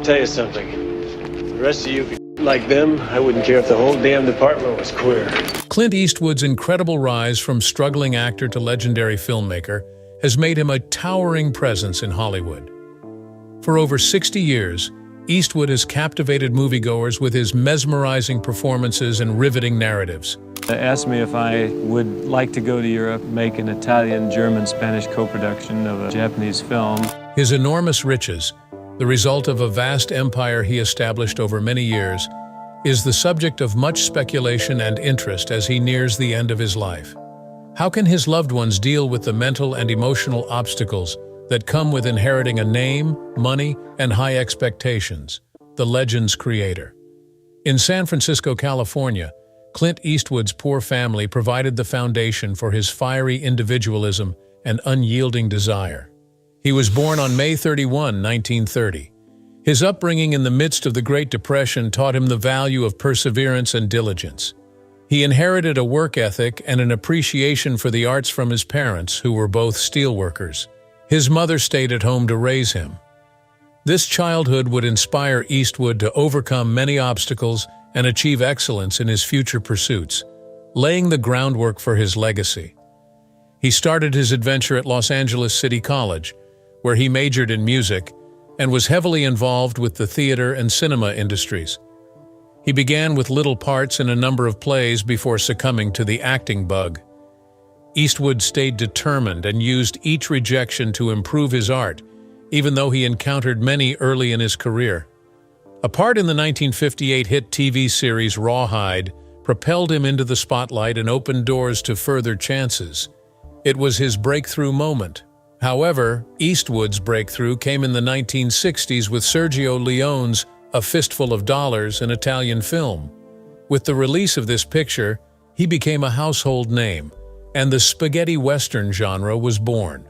tell you something. The rest of you could like them. I wouldn't care if the whole damn department was queer. Clint Eastwood's incredible rise from struggling actor to legendary filmmaker has made him a towering presence in Hollywood. For over 60 years, Eastwood has captivated moviegoers with his mesmerizing performances and riveting narratives. They asked me if I would like to go to Europe, make an Italian, German, Spanish co-production of a Japanese film. His enormous riches, the result of a vast empire he established over many years, is the subject of much speculation and interest as he nears the end of his life. How can his loved ones deal with the mental and emotional obstacles that come with inheriting a name, money, and high expectations? The legend's creator. In San Francisco, California, Clint Eastwood's poor family provided the foundation for his fiery individualism and unyielding desire. He was born on May 31, 1930. His upbringing in the midst of the Great Depression taught him the value of perseverance and diligence. He inherited a work ethic and an appreciation for the arts from his parents, who were both steelworkers. His mother stayed at home to raise him. This childhood would inspire Eastwood to overcome many obstacles and achieve excellence in his future pursuits, laying the groundwork for his legacy. He started his adventure at Los Angeles City College, where he majored in music and was heavily involved with the theater and cinema industries. He began with little parts in a number of plays before succumbing to the acting bug. Eastwood stayed determined and used each rejection to improve his art, even though he encountered many early in his career. A part in the 1958 hit TV series Rawhide propelled him into the spotlight and opened doors to further chances. It was his breakthrough moment. However, Eastwood's breakthrough came in the 1960s with Sergio Leone's A Fistful of Dollars, an Italian film. With the release of this picture, he became a household name, and the spaghetti western genre was born.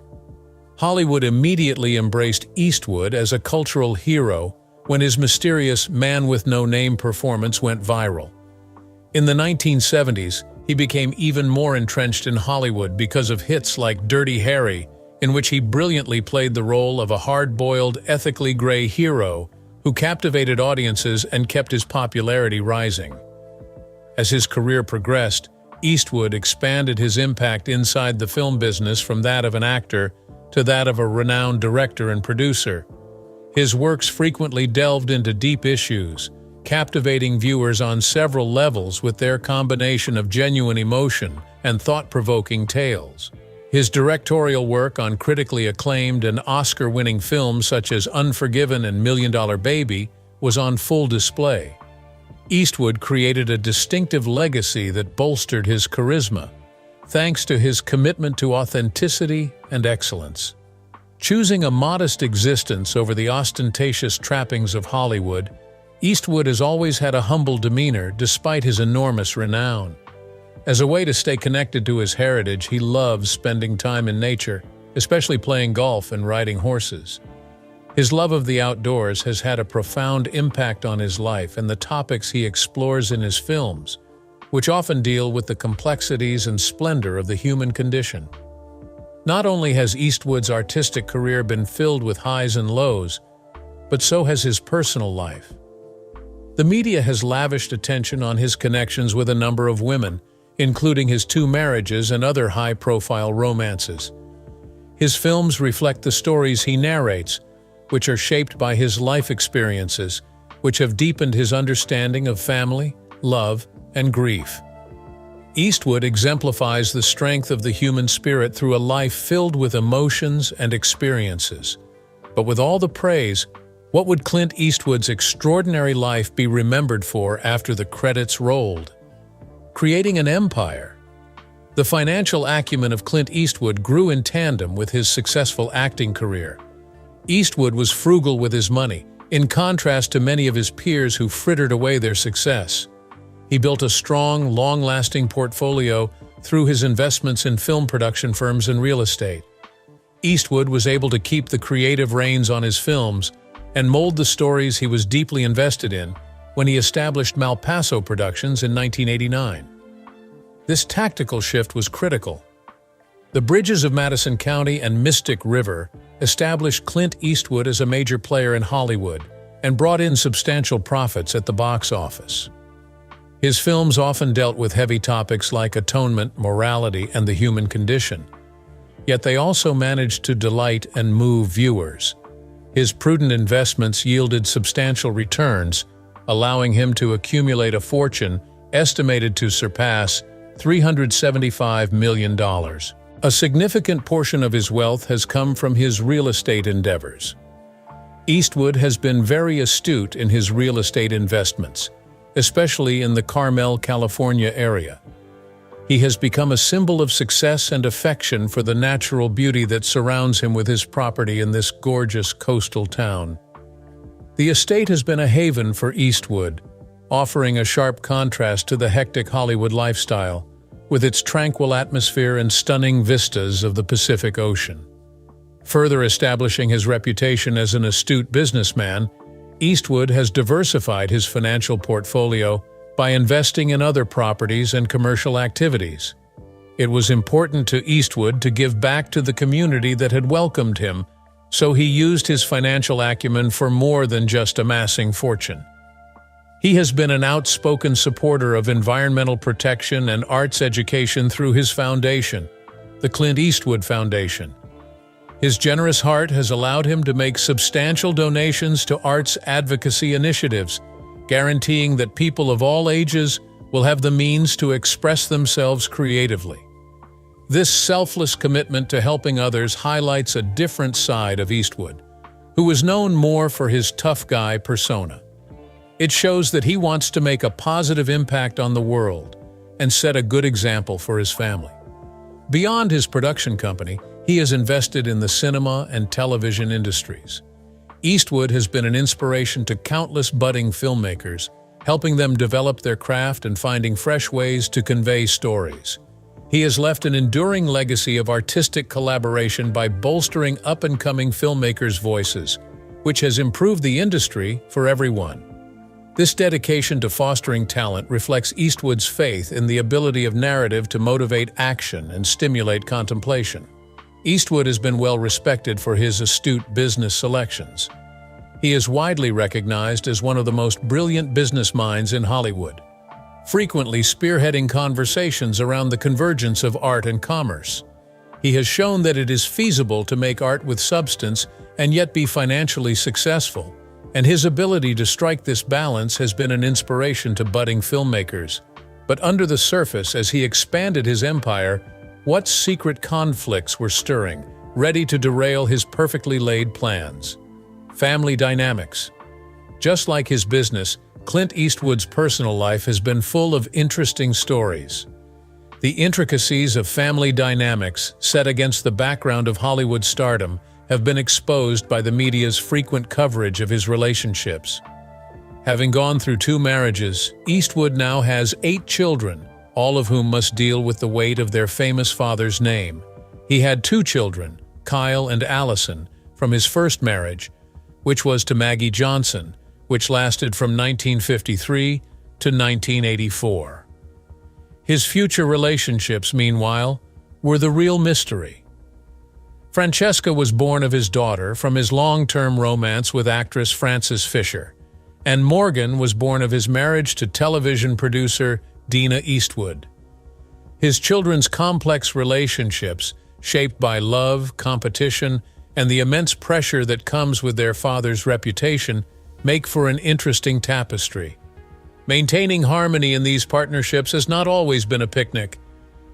Hollywood immediately embraced Eastwood as a cultural hero when his mysterious Man with No Name performance went viral. In the 1970s, he became even more entrenched in Hollywood because of hits like Dirty Harry, in which he brilliantly played the role of a hard-boiled, ethically gray hero who captivated audiences and kept his popularity rising. As his career progressed, Eastwood expanded his impact inside the film business from that of an actor to that of a renowned director and producer. His works frequently delved into deep issues, captivating viewers on several levels with their combination of genuine emotion and thought-provoking tales. His directorial work on critically acclaimed and Oscar-winning films such as Unforgiven and $1 Million Baby was on full display. Eastwood created a distinctive legacy that bolstered his charisma, thanks to his commitment to authenticity and excellence. Choosing a modest existence over the ostentatious trappings of Hollywood, Eastwood has always had a humble demeanor despite his enormous renown. As a way to stay connected to his heritage, he loves spending time in nature, especially playing golf and riding horses. His love of the outdoors has had a profound impact on his life and the topics he explores in his films, which often deal with the complexities and splendor of the human condition. Not only has Eastwood's artistic career been filled with highs and lows, but so has his personal life. The media has lavished attention on his connections with a number of women, including his 2 marriages and other high-profile romances. His films reflect the stories he narrates, which are shaped by his life experiences, which have deepened his understanding of family, love, and grief. Eastwood exemplifies the strength of the human spirit through a life filled with emotions and experiences. But with all the praise, what would Clint Eastwood's extraordinary life be remembered for after the credits rolled? Creating an empire. The financial acumen of Clint Eastwood grew in tandem with his successful acting career. Eastwood was frugal with his money, in contrast to many of his peers who frittered away their success. He built a strong, long-lasting portfolio through his investments in film production firms and real estate. Eastwood was able to keep the creative reins on his films and mold the stories he was deeply invested in when he established Malpaso Productions in 1989. This tactical shift was critical. The bridges of Madison County and Mystic River established Clint Eastwood as a major player in Hollywood, and brought in substantial profits at the box office. His films often dealt with heavy topics like atonement, morality, and the human condition. Yet they also managed to delight and move viewers. His prudent investments yielded substantial returns, allowing him to accumulate a fortune estimated to surpass $375 million. A significant portion of his wealth has come from his real estate endeavors. Eastwood has been very astute in his real estate investments, especially in the Carmel, California area. He has become a symbol of success and affection for the natural beauty that surrounds him with his property in this gorgeous coastal town. The estate has been a haven for Eastwood, offering a sharp contrast to the hectic Hollywood lifestyle, with its tranquil atmosphere and stunning vistas of the Pacific Ocean. Further establishing his reputation as an astute businessman, Eastwood has diversified his financial portfolio by investing in other properties and commercial activities. It was important to Eastwood to give back to the community that had welcomed him, so he used his financial acumen for more than just amassing fortune. He has been an outspoken supporter of environmental protection and arts education through his foundation, the Clint Eastwood Foundation. His generous heart has allowed him to make substantial donations to arts advocacy initiatives, guaranteeing that people of all ages will have the means to express themselves creatively. This selfless commitment to helping others highlights a different side of Eastwood, who is known more for his tough guy persona. It shows that he wants to make a positive impact on the world and set a good example for his family. Beyond his production company, he has invested in the cinema and television industries. Eastwood has been an inspiration to countless budding filmmakers, helping them develop their craft and finding fresh ways to convey stories. He has left an enduring legacy of artistic collaboration by bolstering up-and-coming filmmakers' voices, which has improved the industry for everyone. This dedication to fostering talent reflects Eastwood's faith in the ability of narrative to motivate action and stimulate contemplation. Eastwood has been well respected for his astute business selections. He is widely recognized as one of the most brilliant business minds in Hollywood, frequently spearheading conversations around the convergence of art and commerce. He has shown that it is feasible to make art with substance and yet be financially successful, and his ability to strike this balance has been an inspiration to budding filmmakers. But under the surface, as he expanded his empire, what secret conflicts were stirring, ready to derail his perfectly laid plans? Family dynamics. Just like his business, Clint Eastwood's personal life has been full of interesting stories. The intricacies of family dynamics, set against the background of Hollywood stardom, have been exposed by the media's frequent coverage of his relationships. Having gone through 2 marriages, Eastwood now has 8 children, all of whom must deal with the weight of their famous father's name. He had 2 children, Kyle and Allison, from his first marriage, which was to Maggie Johnson, which lasted from 1953 to 1984. His future relationships, meanwhile, were the real mystery. Francesca was born of his daughter from his long-term romance with actress Frances Fisher, and Morgan was born of his marriage to television producer Dina Eastwood. His children's complex relationships, shaped by love, competition, and the immense pressure that comes with their father's reputation, make for an interesting tapestry. Maintaining harmony in these partnerships has not always been a picnic.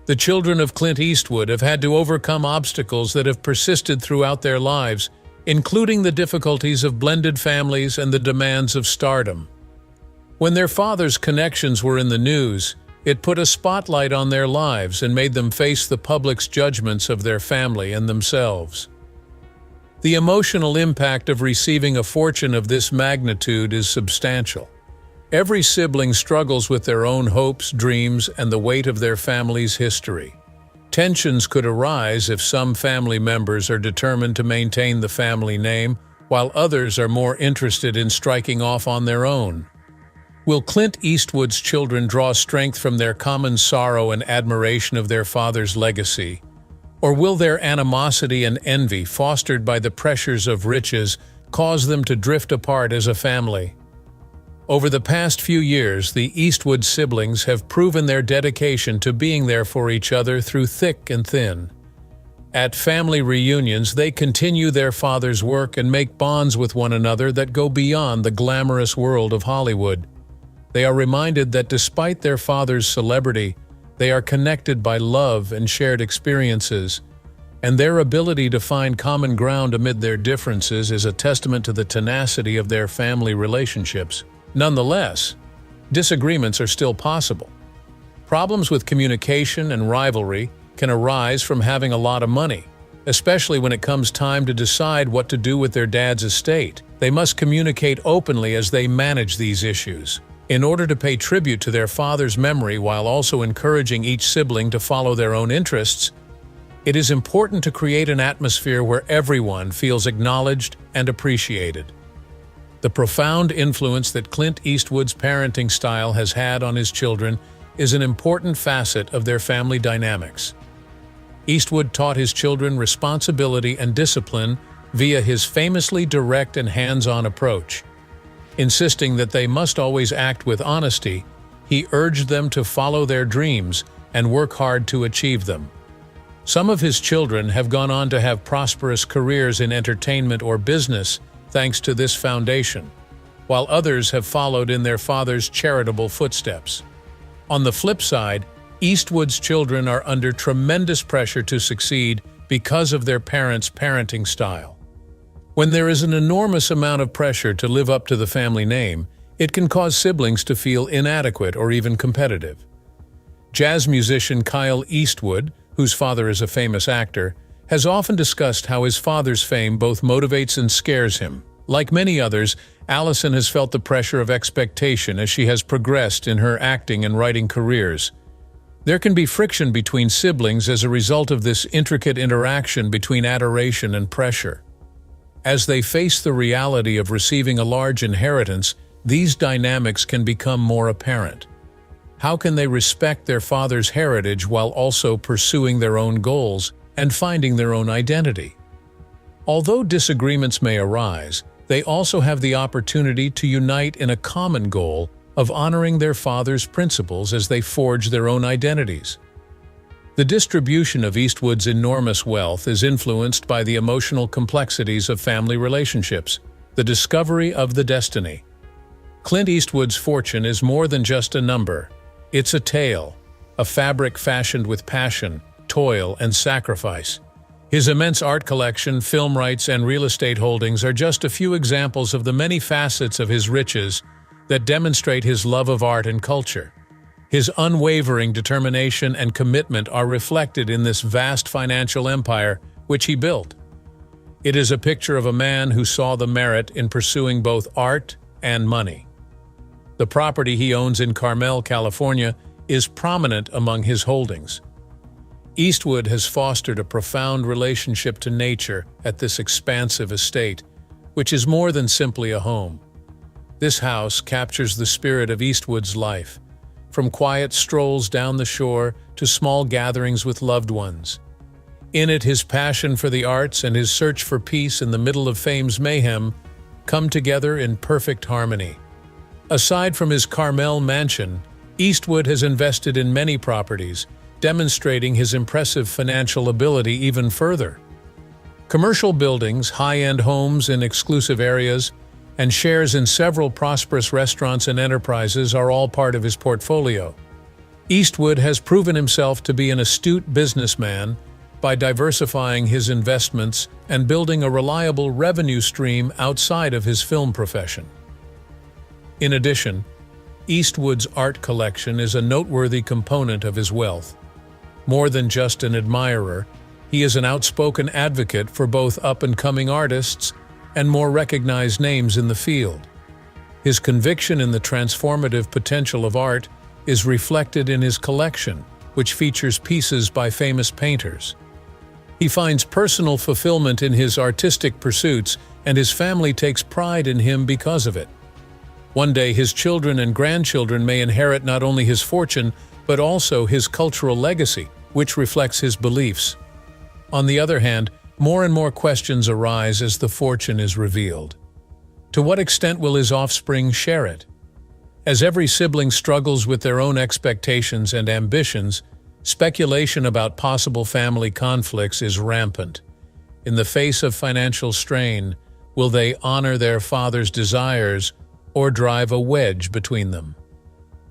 The children of Clint Eastwood have had to overcome obstacles that have persisted throughout their lives, including the difficulties of blended families and the demands of stardom. When their father's connections were in the news, it put a spotlight on their lives and made them face the public's judgments of their family and themselves. The emotional impact of receiving a fortune of this magnitude is substantial. Every sibling struggles with their own hopes, dreams, and the weight of their family's history. Tensions could arise if some family members are determined to maintain the family name, while others are more interested in striking off on their own. Will Clint Eastwood's children draw strength from their common sorrow and admiration of their father's legacy? Or will their animosity and envy, fostered by the pressures of riches, cause them to drift apart as a family. Over the past few years, the Eastwood siblings have proven their dedication to being there for each other through thick and thin. At family reunions, they continue their father's work and make bonds with one another that go beyond the glamorous world of Hollywood. They are reminded that despite their father's celebrity, they are connected by love and shared experiences, and their ability to find common ground amid their differences is a testament to the tenacity of their family relationships. Nonetheless, disagreements are still possible. Problems with communication and rivalry can arise from having a lot of money, especially when it comes time to decide what to do with their dad's estate. They must communicate openly as they manage these issues, in order to pay tribute to their father's memory while also encouraging each sibling to follow their own interests. It is important to create an atmosphere where everyone feels acknowledged and appreciated. The profound influence that Clint Eastwood's parenting style has had on his children is an important facet of their family dynamics. Eastwood taught his children responsibility and discipline via his famously direct and hands-on approach. Insisting that they must always act with honesty, he urged them to follow their dreams and work hard to achieve them. Some of his children have gone on to have prosperous careers in entertainment or business thanks to this foundation, while others have followed in their father's charitable footsteps. On the flip side, Eastwood's children are under tremendous pressure to succeed because of their parents' parenting style. When there is an enormous amount of pressure to live up to the family name, it can cause siblings to feel inadequate or even competitive. Jazz musician Clint Eastwood, whose father is a famous actor, has often discussed how his father's fame both motivates and scares him. Like many others, Allison has felt the pressure of expectation as she has progressed in her acting and writing careers. There can be friction between siblings as a result of this intricate interaction between adoration and pressure. As they face the reality of receiving a large inheritance, these dynamics can become more apparent. How can they respect their father's heritage while also pursuing their own goals and finding their own identity? Although disagreements may arise, they also have the opportunity to unite in a common goal of honoring their father's principles as they forge their own identities. The distribution of Eastwood's enormous wealth is influenced by the emotional complexities of family relationships, the discovery of the destiny. Clint Eastwood's fortune is more than just a number. It's a tale, a fabric fashioned with passion, toil, and sacrifice. His immense art collection, film rights, and real estate holdings are just a few examples of the many facets of his riches that demonstrate his love of art and culture. His unwavering determination and commitment are reflected in this vast financial empire which he built. It is a picture of a man who saw the merit in pursuing both art and money. The property he owns in Carmel, California, is prominent among his holdings. Eastwood has fostered a profound relationship to nature at this expansive estate, which is more than simply a home. This house captures the spirit of Eastwood's life, from quiet strolls down the shore to small gatherings with loved ones. In it, his passion for the arts and his search for peace in the middle of fame's mayhem come together in perfect harmony. Aside from his Carmel mansion, Eastwood has invested in many properties, demonstrating his impressive financial ability even further. Commercial buildings, high-end homes in exclusive areas, and shares in several prosperous restaurants and enterprises are all part of his portfolio. Eastwood has proven himself to be an astute businessman by diversifying his investments and building a reliable revenue stream outside of his film profession. In addition, Eastwood's art collection is a noteworthy component of his wealth. More than just an admirer, he is an outspoken advocate for both up-and-coming artists and more recognized names in the field. His conviction in the transformative potential of art is reflected in his collection, which features pieces by famous painters. He finds personal fulfillment in his artistic pursuits, and his family takes pride in him because of it. One day, his children and grandchildren may inherit not only his fortune, but also his cultural legacy, which reflects his beliefs. On the other hand, more and more questions arise as the fortune is revealed. To what extent will his offspring share it? As every sibling struggles with their own expectations and ambitions, speculation about possible family conflicts is rampant. In the face of financial strain, will they honor their father's desires or drive a wedge between them?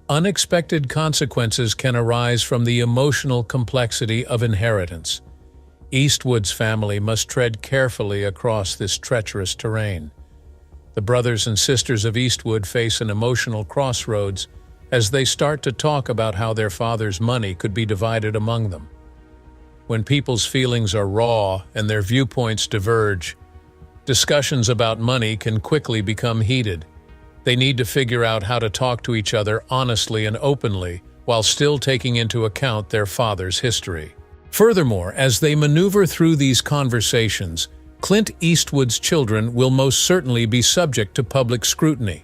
Unexpected consequences can arise from the emotional complexity of inheritance. Eastwood's family must tread carefully across this treacherous terrain. The brothers and sisters of Eastwood face an emotional crossroads as they start to talk about how their father's money could be divided among them. When people's feelings are raw and their viewpoints diverge, discussions about money can quickly become heated. They need to figure out how to talk to each other honestly and openly while still taking into account their father's history. Furthermore, as they maneuver through these conversations, Clint Eastwood's children will most certainly be subject to public scrutiny.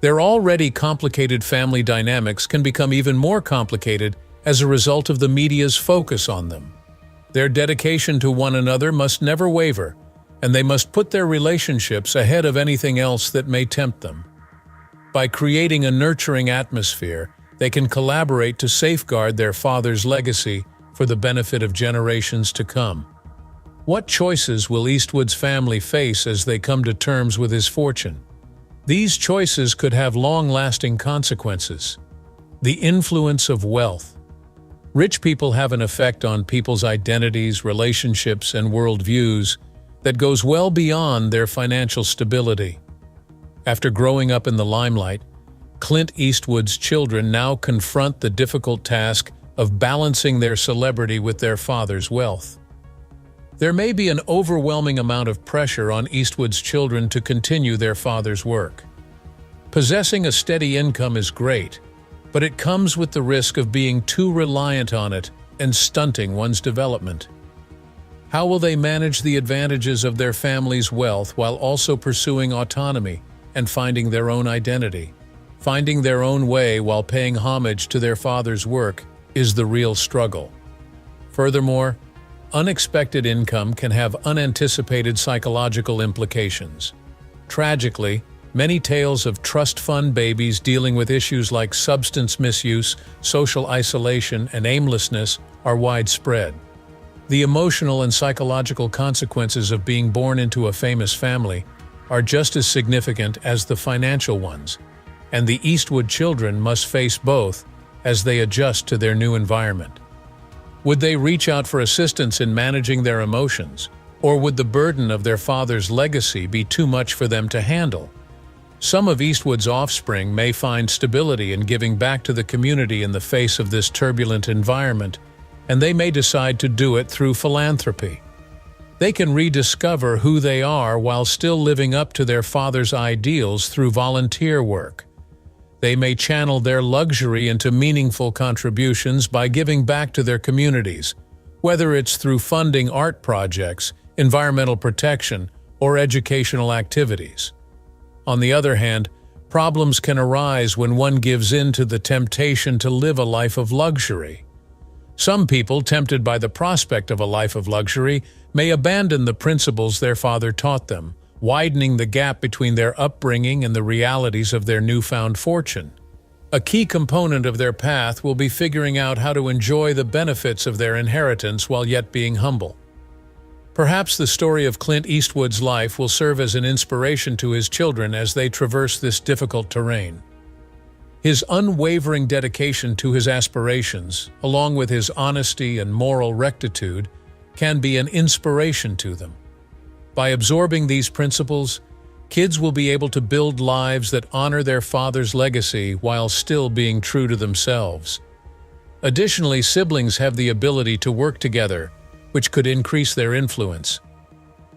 Their already complicated family dynamics can become even more complicated as a result of the media's focus on them. Their dedication to one another must never waver, and they must put their relationships ahead of anything else that may tempt them. By creating a nurturing atmosphere, they can collaborate to safeguard their father's legacy for the benefit of generations to come. What choices will Eastwood's family face as they come to terms with his fortune? These choices could have long-lasting consequences. The influence of wealth. Rich people have an effect on people's identities, relationships, and worldviews that goes well beyond their financial stability. After growing up in the limelight, Clint Eastwood's children now confront the difficult task of balancing their celebrity with their father's wealth. There may be an overwhelming amount of pressure on Eastwood's children to continue their father's work. Possessing a steady income is great, but it comes with the risk of being too reliant on it and stunting one's development. How will they manage the advantages of their family's wealth while also pursuing autonomy and finding their own identity? Finding their own way while paying homage to their father's work is the real struggle. Furthermore, unexpected income can have unanticipated psychological implications. Tragically, many tales of trust fund babies dealing with issues like substance misuse, social isolation, and aimlessness are widespread. The emotional and psychological consequences of being born into a famous family are just as significant as the financial ones, and the Eastwood children must face both as they adjust to their new environment. Would they reach out for assistance in managing their emotions, or would the burden of their father's legacy be too much for them to handle? Some of Eastwood's offspring may find stability in giving back to the community in the face of this turbulent environment, and they may decide to do it through philanthropy. They can rediscover who they are while still living up to their father's ideals through volunteer work. They may channel their luxury into meaningful contributions by giving back to their communities, whether it's through funding art projects, environmental protection, or educational activities. On the other hand, problems can arise when one gives in to the temptation to live a life of luxury. Some people, tempted by the prospect of a life of luxury, may abandon the principles their father taught them, widening the gap between their upbringing and the realities of their newfound fortune. A key component of their path will be figuring out how to enjoy the benefits of their inheritance while yet being humble. Perhaps the story of Clint Eastwood's life will serve as an inspiration to his children as they traverse this difficult terrain. His unwavering dedication to his aspirations, along with his honesty and moral rectitude, can be an inspiration to them. By absorbing these principles, kids will be able to build lives that honor their father's legacy while still being true to themselves. Additionally, siblings have the ability to work together, which could increase their influence.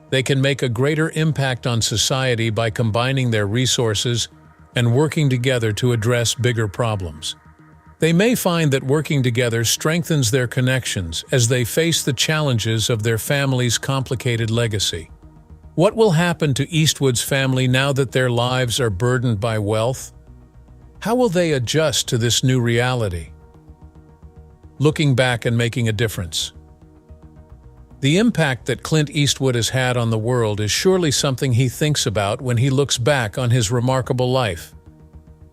They can make a greater impact on society by combining their resources and working together to address bigger problems. They may find that working together strengthens their connections as they face the challenges of their family's complicated legacy. What will happen to Eastwood's family now that their lives are burdened by wealth? How will they adjust to this new reality? Looking back and making a difference. The impact that Clint Eastwood has had on the world is surely something he thinks about when he looks back on his remarkable life.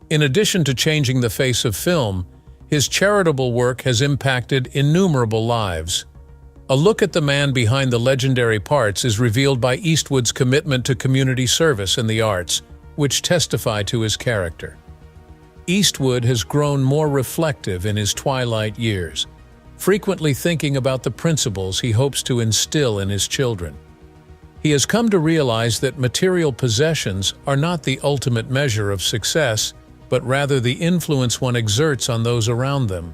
In addition to changing the face of film, his charitable work has impacted innumerable lives. A look at the man behind the legendary parts is revealed by Eastwood's commitment to community service and the arts, which testify to his character. Eastwood has grown more reflective in his twilight years, frequently thinking about the principles he hopes to instill in his children. He has come to realize that material possessions are not the ultimate measure of success, but rather the influence one exerts on those around them.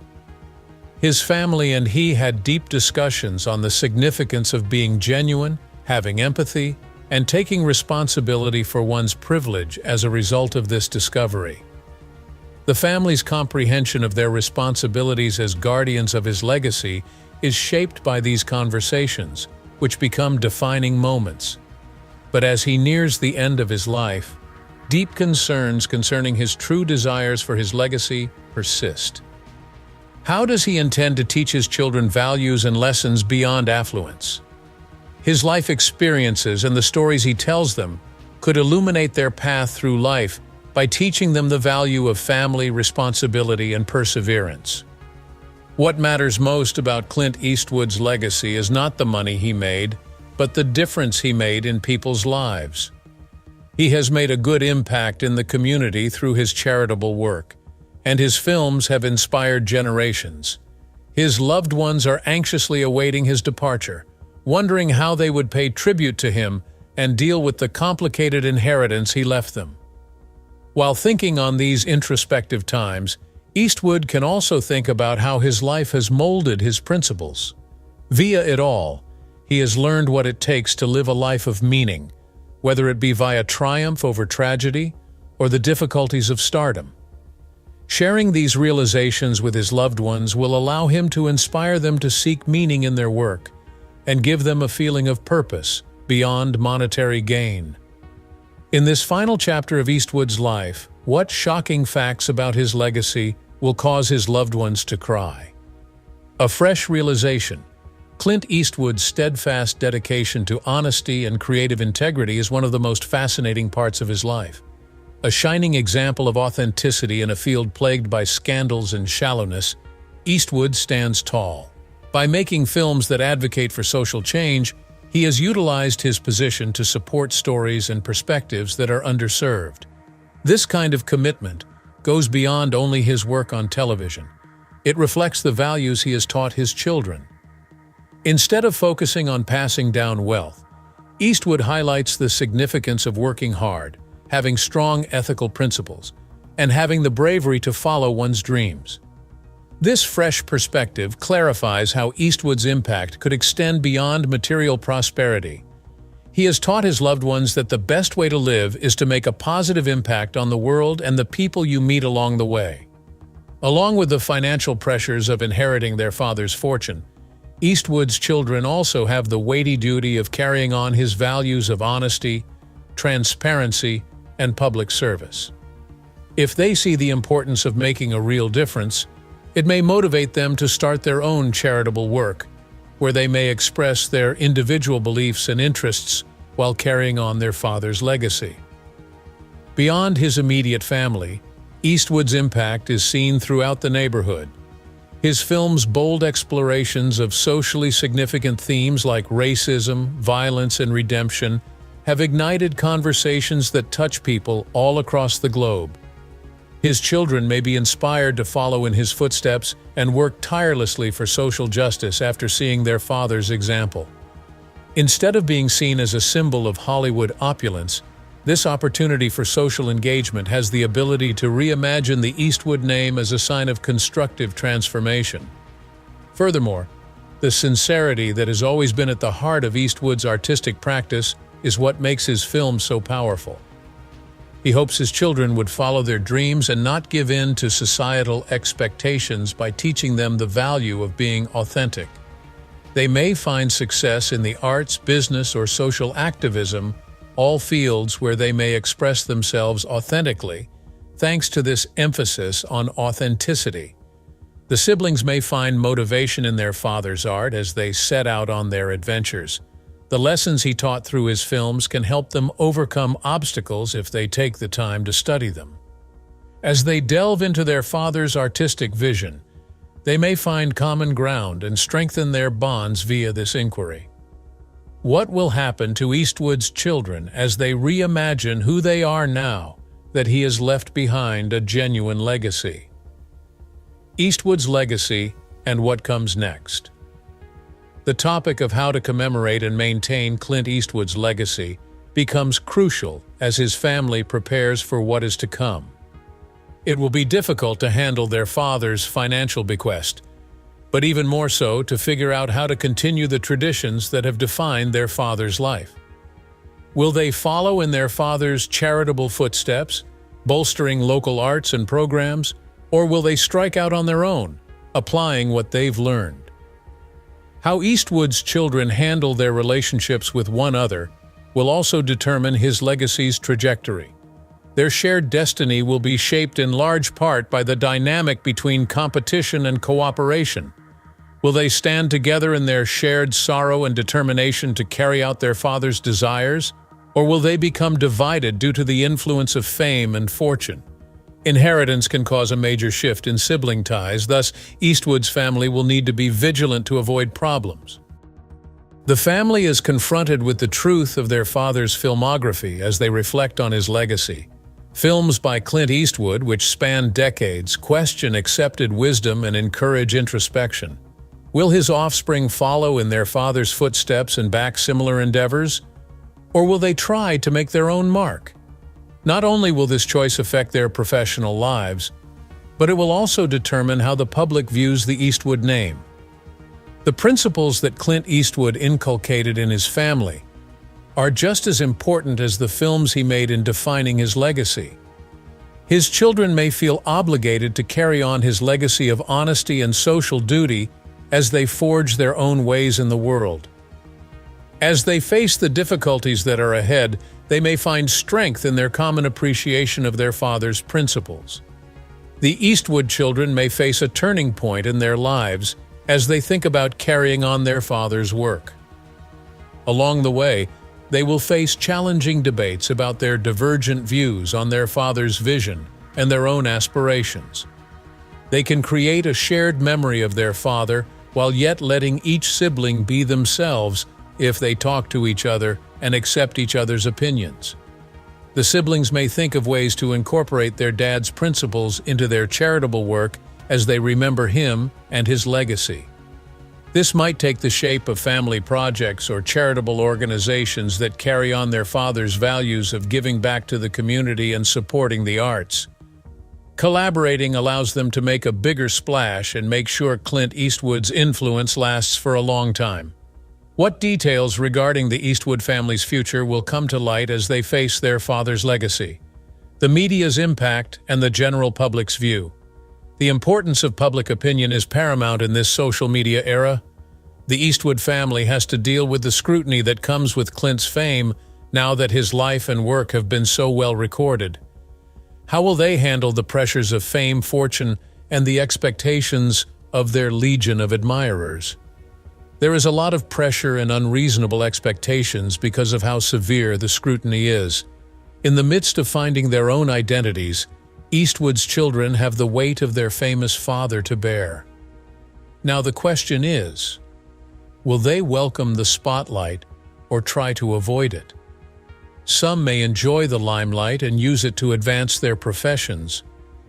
His family and he had deep discussions on the significance of being genuine, having empathy, and taking responsibility for one's privilege as a result of this discovery. The family's comprehension of their responsibilities as guardians of his legacy is shaped by these conversations, which become defining moments. But as he nears the end of his life, deep concerns concerning his true desires for his legacy persist. How does he intend to teach his children values and lessons beyond affluence? His life experiences and the stories he tells them could illuminate their path through life by teaching them the value of family, responsibility, and perseverance. What matters most about Clint Eastwood's legacy is not the money he made, but the difference he made in people's lives. He has made a good impact in the community through his charitable work, and his films have inspired generations. His loved ones are anxiously awaiting his departure, wondering how they would pay tribute to him and deal with the complicated inheritance he left them. While thinking on these introspective times, Eastwood can also think about how his life has molded his principles. Via it all, he has learned what it takes to live a life of meaning, whether it be via triumph over tragedy or the difficulties of stardom. Sharing these realizations with his loved ones will allow him to inspire them to seek meaning in their work and give them a feeling of purpose beyond monetary gain. In this final chapter of Eastwood's life, what shocking facts about his legacy will cause his loved ones to cry? A fresh realization: Clint Eastwood's steadfast dedication to honesty and creative integrity is one of the most fascinating parts of his life. A shining example of authenticity in a field plagued by scandals and shallowness, Eastwood stands tall. By making films that advocate for social change, he has utilized his position to support stories and perspectives that are underserved. This kind of commitment goes beyond only his work on television. It reflects the values he has taught his children. Instead of focusing on passing down wealth, Eastwood highlights the significance of working hard, having strong ethical principles, and having the bravery to follow one's dreams. This fresh perspective clarifies how Eastwood's impact could extend beyond material prosperity. He has taught his loved ones that the best way to live is to make a positive impact on the world and the people you meet along the way. Along with the financial pressures of inheriting their father's fortune, Eastwood's children also have the weighty duty of carrying on his values of honesty, transparency, and public service. If they see the importance of making a real difference, it may motivate them to start their own charitable work, where they may express their individual beliefs and interests while carrying on their father's legacy. Beyond his immediate family, Eastwood's impact is seen throughout the neighborhood. His films' bold explorations of socially significant themes like racism, violence, and redemption have ignited conversations that touch people all across the globe. His children may be inspired to follow in his footsteps and work tirelessly for social justice after seeing their father's example. Instead of being seen as a symbol of Hollywood opulence, this opportunity for social engagement has the ability to reimagine the Eastwood name as a sign of constructive transformation. Furthermore, the sincerity that has always been at the heart of Eastwood's artistic practice is what makes his films so powerful. He hopes his children would follow their dreams and not give in to societal expectations by teaching them the value of being authentic. They may find success in the arts, business, or social activism, all fields where they may express themselves authentically, thanks to this emphasis on authenticity. The siblings may find motivation in their father's art as they set out on their adventures. The lessons he taught through his films can help them overcome obstacles if they take the time to study them. As they delve into their father's artistic vision, they may find common ground and strengthen their bonds via this inquiry. What will happen to Eastwood's children as they reimagine who they are now that he has left behind a genuine legacy? Eastwood's legacy and what comes next. The topic of how to commemorate and maintain Clint Eastwood's legacy becomes crucial as his family prepares for what is to come. It will be difficult to handle their father's financial bequest, but even more so to figure out how to continue the traditions that have defined their father's life. Will they follow in their father's charitable footsteps, bolstering local arts and programs, or will they strike out on their own, applying what they've learned? How Eastwood's children handle their relationships with one another will also determine his legacy's trajectory. Their shared destiny will be shaped in large part by the dynamic between competition and cooperation. Will they stand together in their shared sorrow and determination to carry out their father's desires, or will they become divided due to the influence of fame and fortune? Inheritance can cause a major shift in sibling ties, thus Eastwood's family will need to be vigilant to avoid problems. The family is confronted with the truth of their father's filmography as they reflect on his legacy. Films by Clint Eastwood, which span decades, question accepted wisdom and encourage introspection. Will his offspring follow in their father's footsteps and back similar endeavors? Or will they try to make their own mark? Not only will this choice affect their professional lives, but it will also determine how the public views the Eastwood name. The principles that Clint Eastwood inculcated in his family are just as important as the films he made in defining his legacy. His children may feel obligated to carry on his legacy of honesty and social duty as they forge their own ways in the world. As they face the difficulties that are ahead, they may find strength in their common appreciation of their father's principles. The Eastwood children may face a turning point in their lives as they think about carrying on their father's work. Along the way, they will face challenging debates about their divergent views on their father's vision and their own aspirations. They can create a shared memory of their father while yet letting each sibling be themselves if they talk to each other and accept each other's opinions. The siblings may think of ways to incorporate their dad's principles into their charitable work as they remember him and his legacy. This might take the shape of family projects or charitable organizations that carry on their father's values of giving back to the community and supporting the arts. Collaborating allows them to make a bigger splash and make sure Clint Eastwood's influence lasts for a long time. What details regarding the Eastwood family's future will come to light as they face their father's legacy? The media's impact and the general public's view. The importance of public opinion is paramount in this social media era. The Eastwood family has to deal with the scrutiny that comes with Clint's fame now that his life and work have been so well recorded. How will they handle the pressures of fame, fortune, and the expectations of their legion of admirers? There is a lot of pressure and unreasonable expectations because of how severe the scrutiny is. In the midst of finding their own identities, Eastwood's children have the weight of their famous father to bear. Now the question is, will they welcome the spotlight or try to avoid it? Some may enjoy the limelight and use it to advance their professions,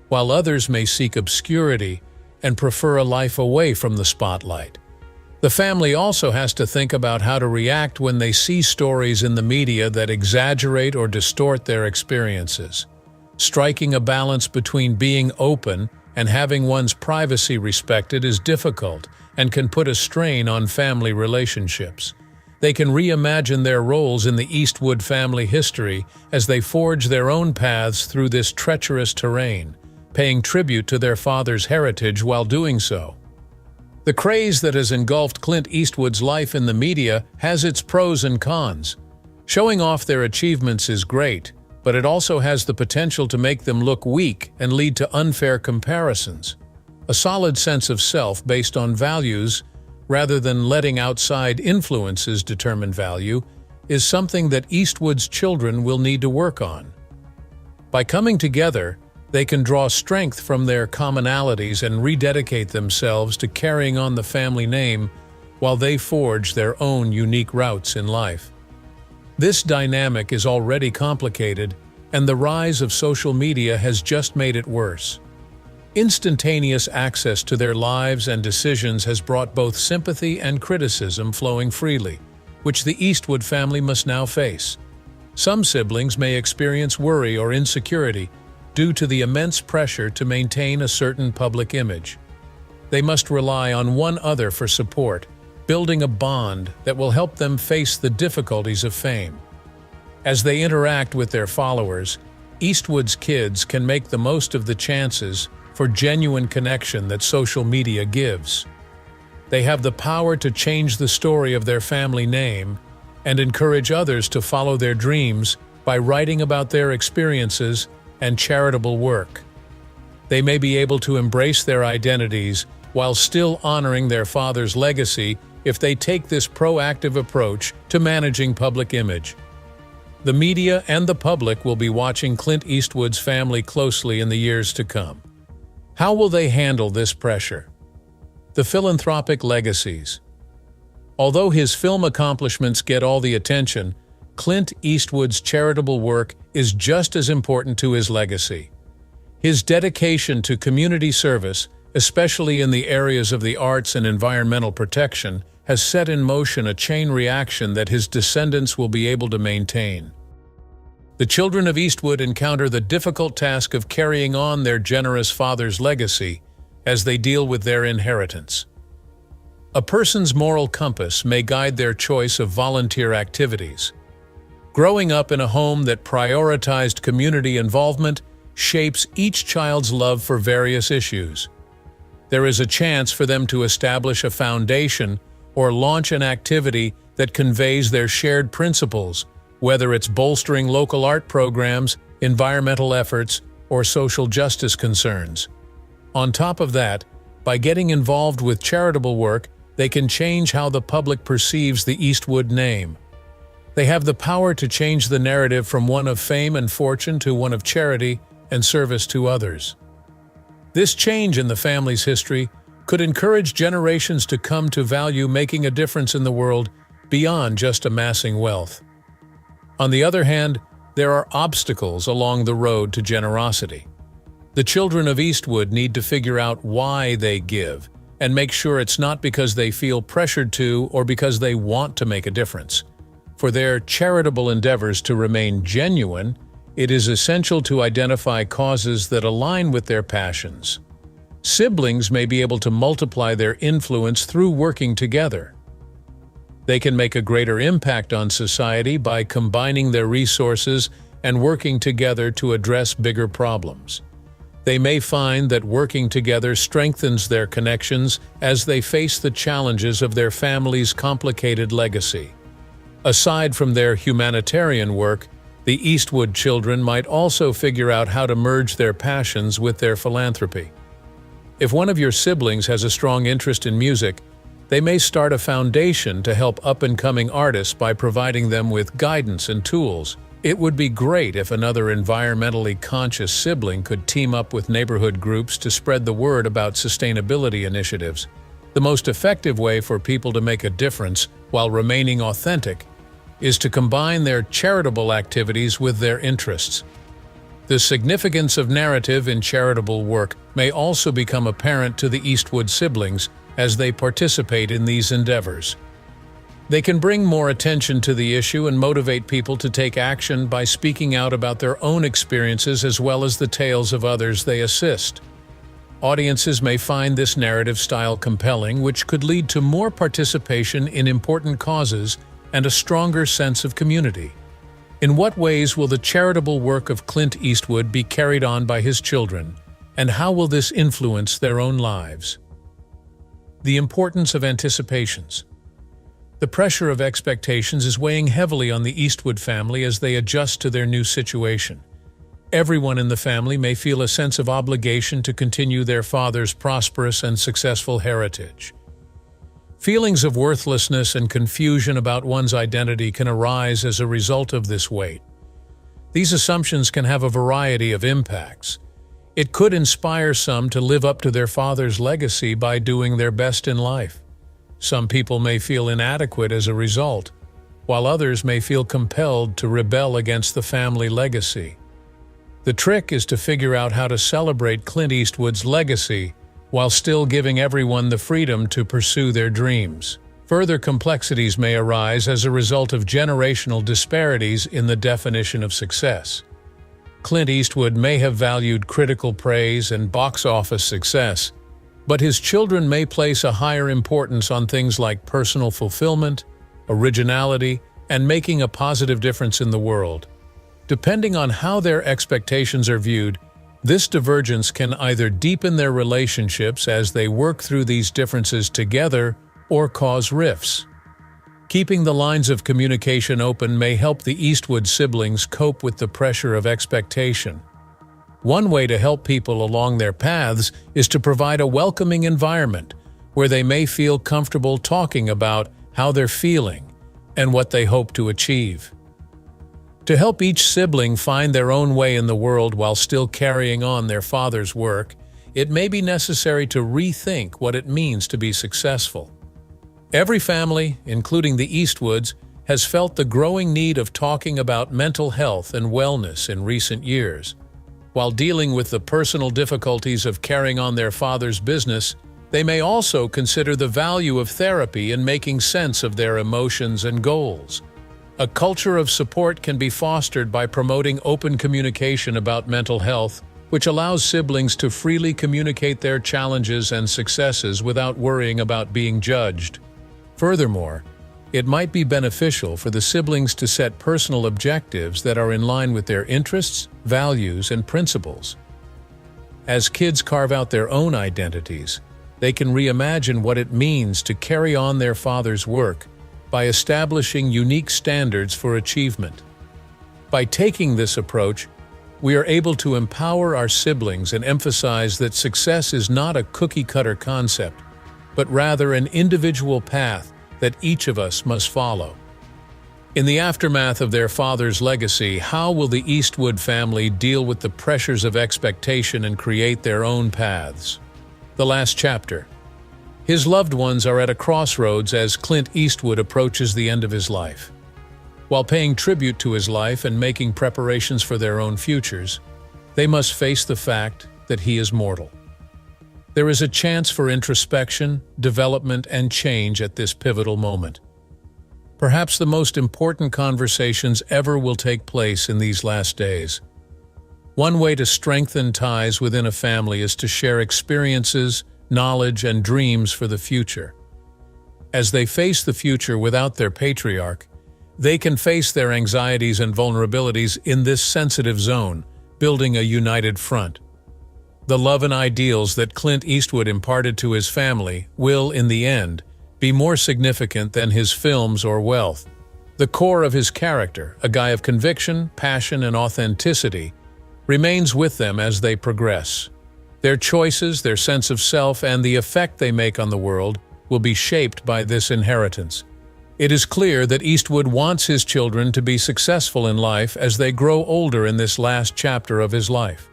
while others may seek obscurity and prefer a life away from the spotlight. The family also has to think about how to react when they see stories in the media that exaggerate or distort their experiences. Striking a balance between being open and having one's privacy respected is difficult and can put a strain on family relationships. They can reimagine their roles in the Eastwood family history as they forge their own paths through this treacherous terrain, paying tribute to their father's heritage while doing so. The craze that has engulfed Clint Eastwood's life in the media has its pros and cons. Showing off their achievements is great, but it also has the potential to make them look weak and lead to unfair comparisons. A solid sense of self based on values, rather than letting outside influences determine value, is something that Eastwood's children will need to work on. By coming together, they can draw strength from their commonalities and rededicate themselves to carrying on the family name while they forge their own unique routes in life. This dynamic is already complicated, and the rise of social media has just made it worse. Instantaneous access to their lives and decisions has brought both sympathy and criticism flowing freely, which the Eastwood family must now face. Some siblings may experience worry or insecurity due to the immense pressure to maintain a certain public image. They must rely on one another for support, building a bond that will help them face the difficulties of fame. As they interact with their followers, Eastwood's kids can make the most of the chances for genuine connection that social media gives. They have the power to change the story of their family name and encourage others to follow their dreams by writing about their experiences and charitable work. They may be able to embrace their identities while still honoring their father's legacy if they take this proactive approach to managing public image. The media and the public will be watching Clint Eastwood's family closely in the years to come. How will they handle this pressure? The philanthropic legacies. Although his film accomplishments get all the attention, Clint Eastwood's charitable work is just as important to his legacy. His dedication to community service, especially in the areas of the arts and environmental protection, has set in motion a chain reaction that his descendants will be able to maintain. The children of Eastwood encounter the difficult task of carrying on their generous father's legacy as they deal with their inheritance. A person's moral compass may guide their choice of volunteer activities. Growing up in a home that prioritized community involvement shapes each child's love for various issues. There is a chance for them to establish a foundation or launch an activity that conveys their shared principles, whether it's bolstering local art programs, environmental efforts, or social justice concerns. On top of that, by getting involved with charitable work, they can change how the public perceives the Eastwood name. They have the power to change the narrative from one of fame and fortune to one of charity and service to others. This change in the family's history could encourage generations to come to value making a difference in the world beyond just amassing wealth. On the other hand, there are obstacles along the road to generosity. The children of Eastwood need to figure out why they give and make sure it's not because they feel pressured to or because they want to make a difference. For their charitable endeavors to remain genuine, it is essential to identify causes that align with their passions. Siblings may be able to multiply their influence through working together. They can make a greater impact on society by combining their resources and working together to address bigger problems. They may find that working together strengthens their connections as they face the challenges of their family's complicated legacy. Aside from their humanitarian work, the Eastwood children might also figure out how to merge their passions with their philanthropy. If one of your siblings has a strong interest in music, they may start a foundation to help up-and-coming artists by providing them with guidance and tools. It would be great if another environmentally conscious sibling could team up with neighborhood groups to spread the word about sustainability initiatives. The most effective way for people to make a difference while remaining authentic is to combine their charitable activities with their interests. The significance of narrative in charitable work may also become apparent to the Eastwood siblings as they participate in these endeavors. They can bring more attention to the issue and motivate people to take action by speaking out about their own experiences as well as the tales of others they assist. Audiences may find this narrative style compelling, which could lead to more participation in important causes and a stronger sense of community. In what ways will the charitable work of Clint Eastwood be carried on by his children, and how will this influence their own lives? The importance of anticipations. The pressure of expectations is weighing heavily on the Eastwood family as they adjust to their new situation. Everyone in the family may feel a sense of obligation to continue their father's prosperous and successful heritage. Feelings of worthlessness and confusion about one's identity can arise as a result of this weight. These assumptions can have a variety of impacts. It could inspire some to live up to their father's legacy by doing their best in life. Some people may feel inadequate as a result, while others may feel compelled to rebel against the family legacy. The trick is to figure out how to celebrate Clint Eastwood's legacy while still giving everyone the freedom to pursue their dreams. Further complexities may arise as a result of generational disparities in the definition of success. Clint Eastwood may have valued critical praise and box office success, but his children may place a higher importance on things like personal fulfillment, originality, and making a positive difference in the world. Depending on how their expectations are viewed, this divergence can either deepen their relationships as they work through these differences together or cause rifts. Keeping the lines of communication open may help the Eastwood siblings cope with the pressure of expectation. One way to help people along their paths is to provide a welcoming environment where they may feel comfortable talking about how they're feeling and what they hope to achieve. To help each sibling find their own way in the world while still carrying on their father's work, it may be necessary to rethink what it means to be successful. Every family, including the Eastwoods, has felt the growing need of talking about mental health and wellness in recent years. While dealing with the personal difficulties of carrying on their father's business, they may also consider the value of therapy in making sense of their emotions and goals. A culture of support can be fostered by promoting open communication about mental health, which allows siblings to freely communicate their challenges and successes without worrying about being judged. Furthermore, it might be beneficial for the siblings to set personal objectives that are in line with their interests, values, and principles. As kids carve out their own identities, they can reimagine what it means to carry on their father's work by establishing unique standards for achievement. By taking this approach, we are able to empower our siblings and emphasize that success is not a cookie-cutter concept, but rather an individual path that each of us must follow. In the aftermath of their father's legacy, how will the Eastwood family deal with the pressures of expectation and create their own paths? The last chapter. His loved ones are at a crossroads as Clint Eastwood approaches the end of his life. While paying tribute to his life and making preparations for their own futures, they must face the fact that he is mortal. There is a chance for introspection, development, and change at this pivotal moment. Perhaps the most important conversations ever will take place in these last days. One way to strengthen ties within a family is to share experiences, knowledge, and dreams for the future. As they face the future without their patriarch, they can face their anxieties and vulnerabilities in this sensitive zone, building a united front. The love and ideals that Clint Eastwood imparted to his family will, in the end, be more significant than his films or wealth. The core of his character, a guy of conviction, passion, and authenticity, remains with them as they progress. Their choices, their sense of self, and the effect they make on the world will be shaped by this inheritance. It is clear that Eastwood wants his children to be successful in life as they grow older in this last chapter of his life.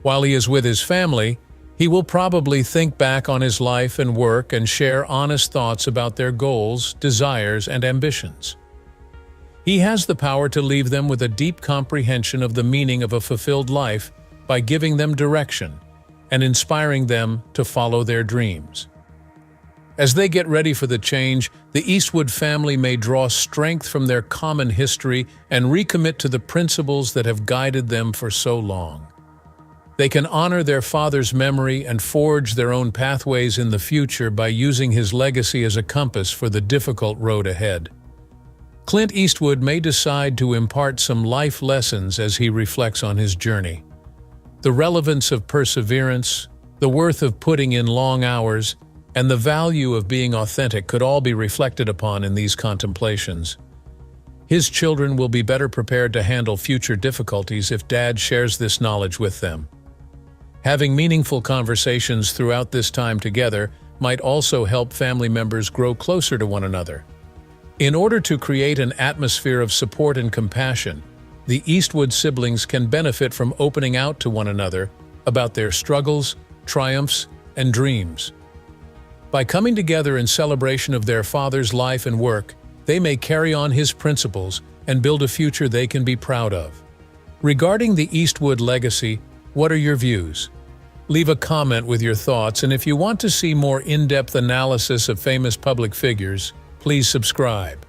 While he is with his family, he will probably think back on his life and work and share honest thoughts about their goals, desires, and ambitions. He has the power to leave them with a deep comprehension of the meaning of a fulfilled life by giving them direction and inspiring them to follow their dreams. As they get ready for the change, the Eastwood family may draw strength from their common history and recommit to the principles that have guided them for so long. They can honor their father's memory and forge their own pathways in the future by using his legacy as a compass for the difficult road ahead. Clint Eastwood may decide to impart some life lessons as he reflects on his journey. The relevance of perseverance, the worth of putting in long hours, and the value of being authentic could all be reflected upon in these contemplations. His children will be better prepared to handle future difficulties if Dad shares this knowledge with them. Having meaningful conversations throughout this time together might also help family members grow closer to one another. In order to create an atmosphere of support and compassion, the Eastwood siblings can benefit from opening out to one another about their struggles, triumphs, and dreams. By coming together in celebration of their father's life and work, they may carry on his principles and build a future they can be proud of. Regarding the Eastwood legacy, what are your views? Leave a comment with your thoughts, and if you want to see more in-depth analysis of famous public figures, please subscribe.